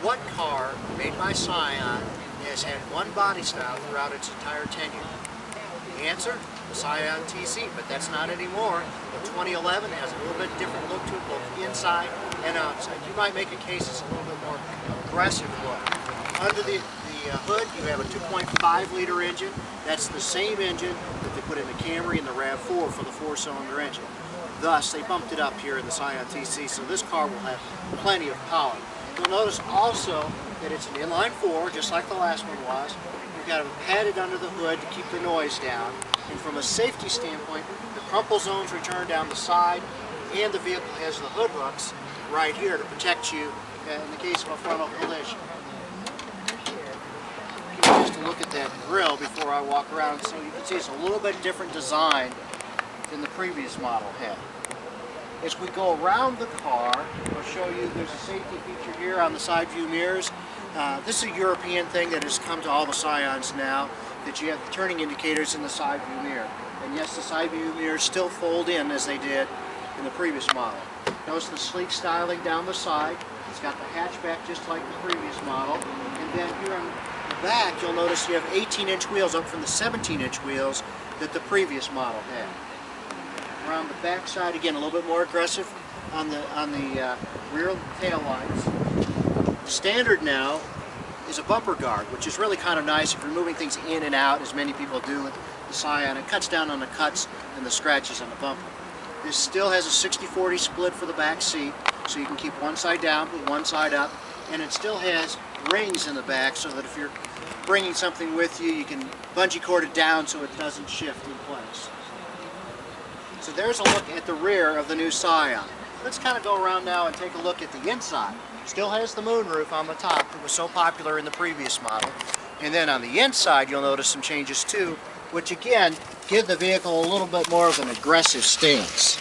What car made by Scion has had one body style throughout its entire tenure? The answer? The Scion TC, but that's not anymore. The 2011 has a little bit different look to it, both inside and outside. You might make a case it's a little bit more aggressive look. Under the hood, you have a 2.5 liter engine. That's the same engine that they put in the Camry and the RAV4 for the 4-cylinder engine. Thus, they bumped it up here in the Scion TC, so this car will have plenty of power. You'll notice also that it's an inline 4, just like the last one was. You've got it padded under the hood to keep the noise down. And from a safety standpoint, the crumple zones return down the side, and the vehicle has the hood hooks right here to protect you in the case of a frontal collision. Just to look at that grille before I walk around, so you can see it's a little bit different design than the previous model had. As we go around the car, I'll show you there's a safety feature here on the side view mirrors. This is a European thing that has come to all the Scions now, that you have the turning indicators in the side view mirror. And yes, the side view mirrors still fold in as they did in the previous model. Notice the sleek styling down the side. It's got the hatchback just like the previous model. And then here on the back, you'll notice you have 18-inch wheels up from the 17-inch wheels that the previous model had. Around the back side, again, a little bit more aggressive on the rear tail lights. Standard now is a bumper guard, which is really kind of nice if you're moving things in and out, as many people do with the Scion. It cuts down on the cuts and the scratches on the bumper. This still has a 60-40 split for the back seat, so you can keep one side down, put one side up, and it still has rings in the back so that if you're bringing something with you, you can bungee cord it down so it doesn't shift in place. So there's a look at the rear of the new Scion. Let's kind of go around now and take a look at the inside. Still has the moonroof on the top that was so popular in the previous model. And then on the inside, you'll notice some changes too, which again, give the vehicle a little bit more of an aggressive stance.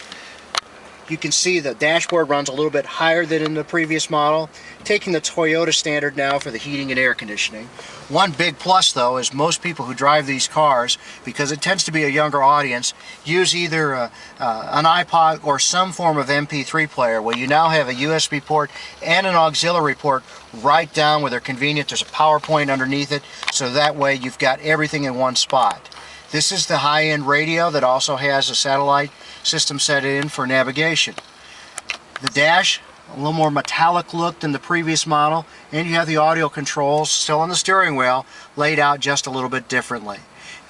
You can see the dashboard runs a little bit higher than in the previous model, taking the Toyota standard now for the heating and air conditioning. One big plus though is most people who drive these cars, because it tends to be a younger audience, use either an iPod or some form of MP3 player, where you now have a USB port and an auxiliary port right down where they're convenient. There's a PowerPoint underneath it, so that way you've got everything in one spot. This is the high-end radio that also has a satellite system set in for navigation. The dash, a little more metallic look than the previous model, and you have the audio controls still on the steering wheel, laid out just a little bit differently.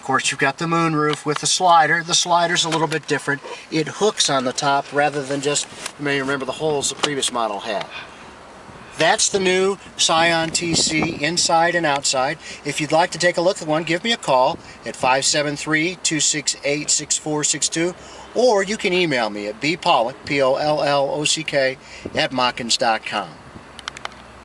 Of course, you've got the moonroof with the slider. The slider's a little bit different. It hooks on the top rather than just, you may remember, the holes the previous model had. That's the new Scion TC inside and outside. If you'd like to take a look at one, give me a call at 573-268-6462, or you can email me at bpollock, P-O-L-L-O-C-K, @mockins.com.